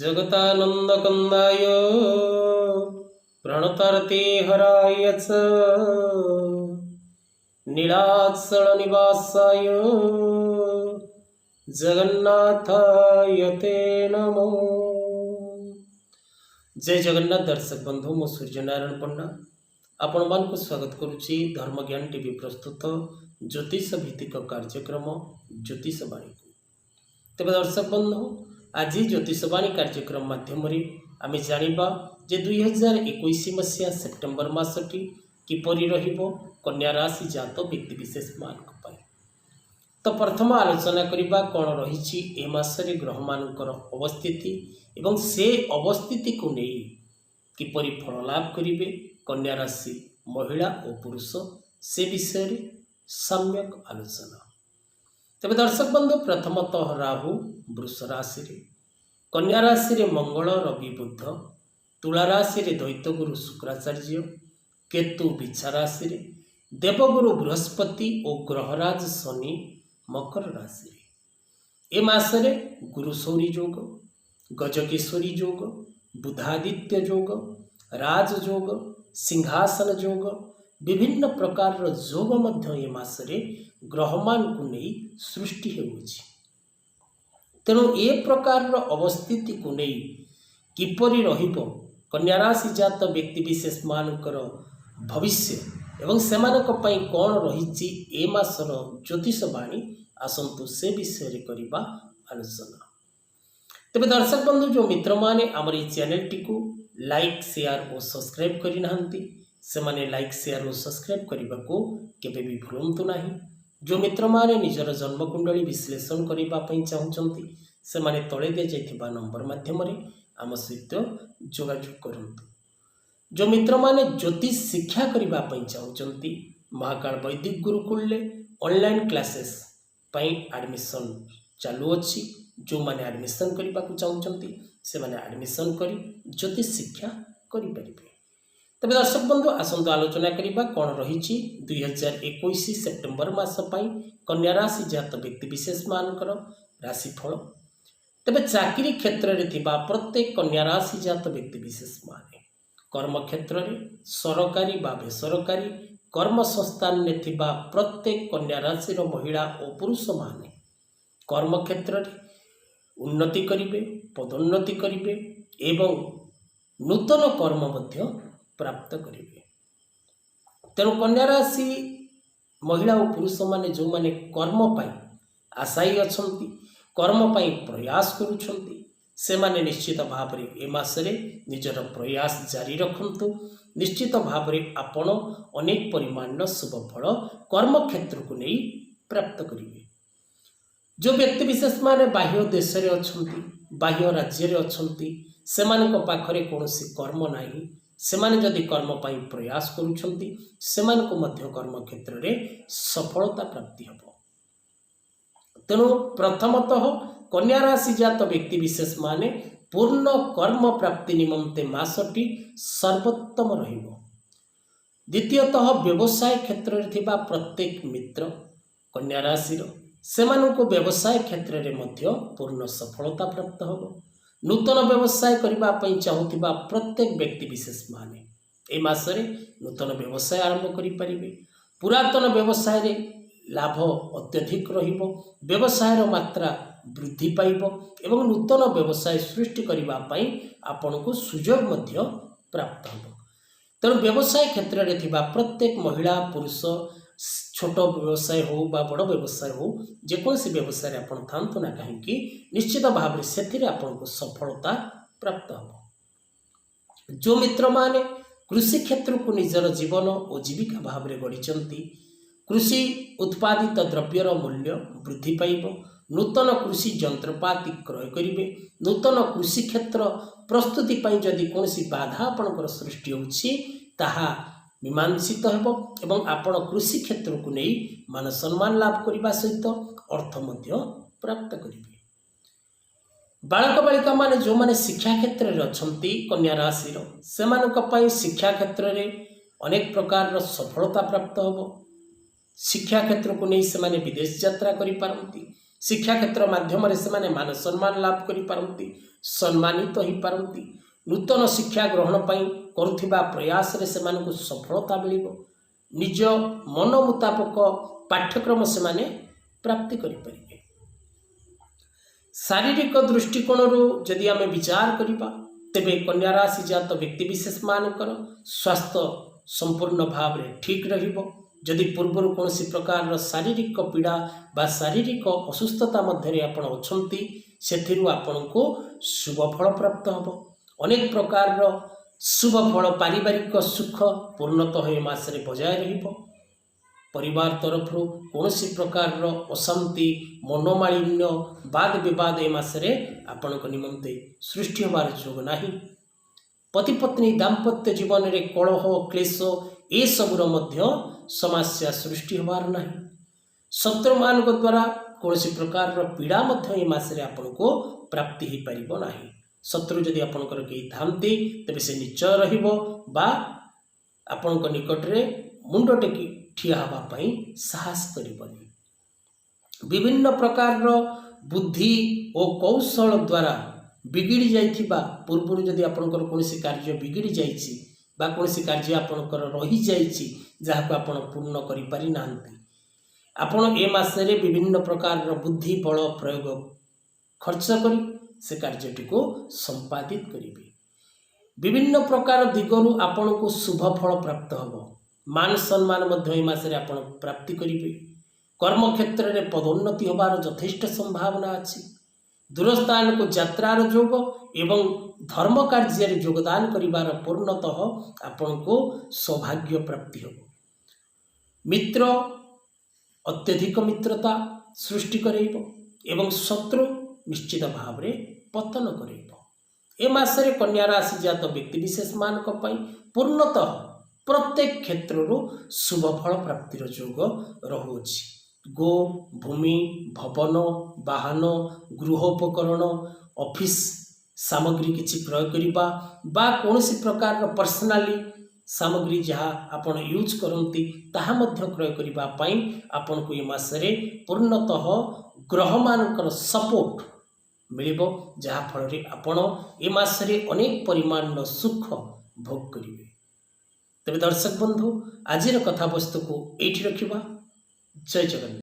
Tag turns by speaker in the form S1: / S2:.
S1: जगतानन्दकन्दाय प्रणतार्ते हराय च नीलाचलनिवासाय जगन्नाथाय ते नमो। जय जगन्नाथ दर्शक बंधु, मो सूर्यनारायण पंडा आपण मानक स्वागत करुच्ची धर्मज्ञान टीवी प्रस्तुत ज्योतिष भित्तिक कार्यक्रम ज्योतिषवाणी। तेज दर्शक बंधु, आज ज्योतिषवाणी कार्यक्रम माध्यम आम जाना जे 2021 मसीहा सेप्टेम्बर मासटी किपरि रहिबो कन्या राशि जात व्यक्तिविशेष मानक पाई। तो प्रथम आलोचना करबा कौन रही ए मासरे ग्रह मानकर अवस्थिति एवं से अवस्थिति को नहीं किपरि फल लाभ करिवे कन्या राशि महिला और पुरुष से विषय सम्यक आलोचना। तेज दर्शक बंधु, प्रथमतः राहु वृष राशि रे, कन्या राशि रे मंगल रवि बुध, तुला राशि रे दैत्यगुरु शुक्राचार्य, केतु बिछा राशि रे, देवगुरु बृहस्पति और ग्रहराज शनि मकर राशि रे। ए मासरे गुरु सौरी योग, गजकेश्वरी योग, बुधादित्य योग, राज योग, सिंहासन योग, विभिन्न प्रकार योग मध्य ए मासरे ग्रहमान को नहीं सृष्टि होउछि। तेणु ए प्रकार अवस्थिति को नहीं किपरि रहिबो कन्या राशि जात व्यक्ति विशेष मानकर भविष्य एवं सेमानक पई कौन रही ए मासर ज्योतिषवाणी आसंतु से विषय करिबा आलोचना। तेज दर्शक बंधु, जो मित्र माने आमर ये चैनल टी को लाइक शेयर और सब्सक्राइब करि नाहंती से माने लाइक शेयर और सब्सक्राइब करने को केबे भी भूलंतु नहीं। जो मित्र माने निजर जन्मकुंडली विश्लेषण करने चाहते से माने तले दि जाइथिबा नंबर माध्यम आम सहित जोगाजोग करंतु। जो मित्र माने ज्योतिष शिक्षा करने चाहते महाकाल वैदिक गुरुकुल ऑनलाइन क्लासेस पई एडमिशन चालू अच्छी। जो माने एडमिशन करने को चाहते से माने एडमिशन करी ज्योतिष शिक्षा करि परिबे। तेज दर्शक बंधु, आसंतु आलोचना करबा कौन रही 2021 सेप्टेम्बर मास पई कन्या राशि जात व्यक्ति विशेष मानकर राशिफल। तेज चाकरी क्षेत्र में थिबा प्रत्येक कन्या राशि जात व्यक्ति विशेष माने कर्म क्षेत्र में सरकारी बा बेसरकारी कर्म संस्थान में थिबा प्रत्येक कन्या राशि महिला और पुरुष माने कर्म क्षेत्र में उन्नति करिवे, पदोन्नति करिवे एवं नूतन कर्म मध्य प्राप्त करिवे। तेणु कन्या राशि महिला और पुरुष माने जो माने कर्म पाई आशायी अछंती, कर्म पाई प्रयास करुछंती से माने निश्चित भाव रे ए मासरे निजर प्रयास जारी रखंतु। निश्चित भाव रे आपण अनेक परिमाण शुभ फल कर्म क्षेत्र को नहीं प्राप्त करिवे। जो व्यक्ति विशेष माने बाह्य देश रे अछंती, बाह्य राज्य रे अछंती, सेमानक पाखरे कोनोसी कर्म नाही, सेमाने जदि कर्म पाई प्रयास करुछंती सेमानक मध्य कर्म क्षेत्र रे सफलता प्राप्ति हबो। तेणु प्रथमतः कन्या राशि जात व्यक्ति विशेष माने पूर्ण कर्म प्राप्ति निमंते मासटी सर्वोत्तम रहिबो। द्वितीयतः व्यवसाय क्षेत्र रे थिबा प्रत्येक मित्र कन्या राशि सेमानक व्यवसाय क्षेत्र रे मध्य पूर्ण सफलता प्राप्त हबो। नूतन व्यवसाय करने चाहूबा प्रत्येक व्यक्ति विशेष माने ए मासरे नूतन व्यवसाय आरंभ करें। पुरातन व्यवसाय रे लाभ अत्यधिक रहिबो, व्यवसायर मात्रा वृद्धि पाइबो एवं नूतन व्यवसाय सृष्टि करने आपण को सुजोग मध्य प्राप्त हो। तेणु व्यवसाय क्षेत्र में थिबा प्रत्येक महिला पुरुष छोट व्यवसाय हो बा बड़ व्यवसाय हो जेकोसी व्यवसाय आपण थांतु ना कहीं निश्चित भाव में से आपन को सफलता प्राप्त हो। जो मित्र माने कृषि क्षेत्र को निजर जीवन और जीविका भाव में गढ़ी कृषि उत्पादित द्रव्यर मूल्य वृद्धि पाइब, नूतन कृषि जंत्रपाति क्रय करेंगे, नूतन कृषि क्षेत्र प्रस्तुति जदि कौन बाधा आपणकर सृष्टि होछि ताहा मीमांसित हेबो एवं आपण कृषि क्षेत्र को नहीं मान सम्मान लाभ करने सहित अर्थ मध्य प्राप्त करेंगे। बालक बालिका माने जो माने शिक्षा क्षेत्र में अछंती कन्या राशि सेमानक पई शिक्षा क्षेत्र में अनेक प्रकार सफलता प्राप्त होबो। शिक्षा क्षेत्र को नहीं से माने विदेश यात्रा करि पारंती, शिक्षा क्षेत्र माध्यम से मान सम्मान लाभ करिपारंती, सम्मानित हो पारंती। नूतन शिक्षा ग्रहण पई करुथिबा प्रयास रे सेमानकु सफलता मिलिबो। निज मन मुताबक पाठ्यक्रम से प्राप्ति करिपारिबे। शारीरिक दृष्टिकोण जदि आम विचार करिबा तेबे कन्या राशि जात व्यक्ति विशेष मानकर स्वास्थ्य संपूर्ण भाव में ठीक रहिबो। जदि पूर्वर कौन प्रकार शारीरिक पीड़ा बा शारीरिक असुस्थता मध्य आपण अछंती सेथिरु आपनको शुभ फल प्राप्त हबो। अनेक प्रकार शुभ फल पारिवारिक सुख पूर्णतः ए मासरे बजाय रहिबो। परिवार तरफ कौन प्रकार अशांति मनोमालिन्य वाद विवाद ए मासरे आपण निमंते सृष्टि होबार जोग नाही। पति पत्नी दाम्पत्य जीवन रे कलह क्लेश ए सबुर मध्य समस्या सृष्टि होबार नाही। शत्रु मान द्वारा कौन प्रकार पीड़ा मध्य ए मासरे आपनको प्राप्ति हो पारिबो नाही। शत्रु जदि आपणकर केही थांती तेबे से निश्चय रहिबो बा आपणक निकट रे मुंड टेकी ठिया हवा पई साहस करिबनी। विभिन्न प्रकार बुद्धि और कौशल द्वारा बिगिड़ी जाइथिबा पूर्व जदि आपणकर कोनोसी कार्य बिगिड़ी जाइछि बा कोनोसी कार्य आपणकर रही जाइछि जाहाको आपण पूर्ण करि पारि नांती, आपण ए मासरे विभिन्न प्रकार बुद्धि बल प्रयोग खर्च करी से कार्यटी को संपादित करिवे। विभिन्न प्रकार दिगरु आपनको शुभ फल प्राप्त हबो। मान सम्मान मध्य ए मासरे आपण प्राप्ति करिवे। कर्म क्षेत्र में पदोन्नति होबार यथेष्ट संभावना अछि। दूरस्थान को यात्रार जोग एवं धर्म कार्य योगदान करिवार पूर्णतः आपनको सौभाग्य प्राप्ति हो। मित्र अत्यधिक मित्रता सृष्टि करेइबो एवं शत्रु निश्चित भाव में पतन करेइबो। ए मासरे कन्या राशि जात व्यक्ति विशेष मानक पई पूर्णतः प्रत्येक क्षेत्र शुभ फल प्राप्तिर जोग रहुछि। गो भूमि भवन वाहन गृहोपकरण ऑफिस सामग्री किछि क्रय करिबा बा कोनोसी प्रकार पर्सनाली सामग्री जहाँ आपण यूज करती ताहा मध्य क्रय करिबा पई आपण को ए मासरे पूर्णतः ग्रह मानकर सपोर्ट मिलिबो, जहाँ फल रे आपण ए मासरे अनेक परिमाण सुख भोग करिवे। तेबे दर्शक बंधु आजिर कथा वस्तु को एठी रखिबा। जय जगन्नाथ।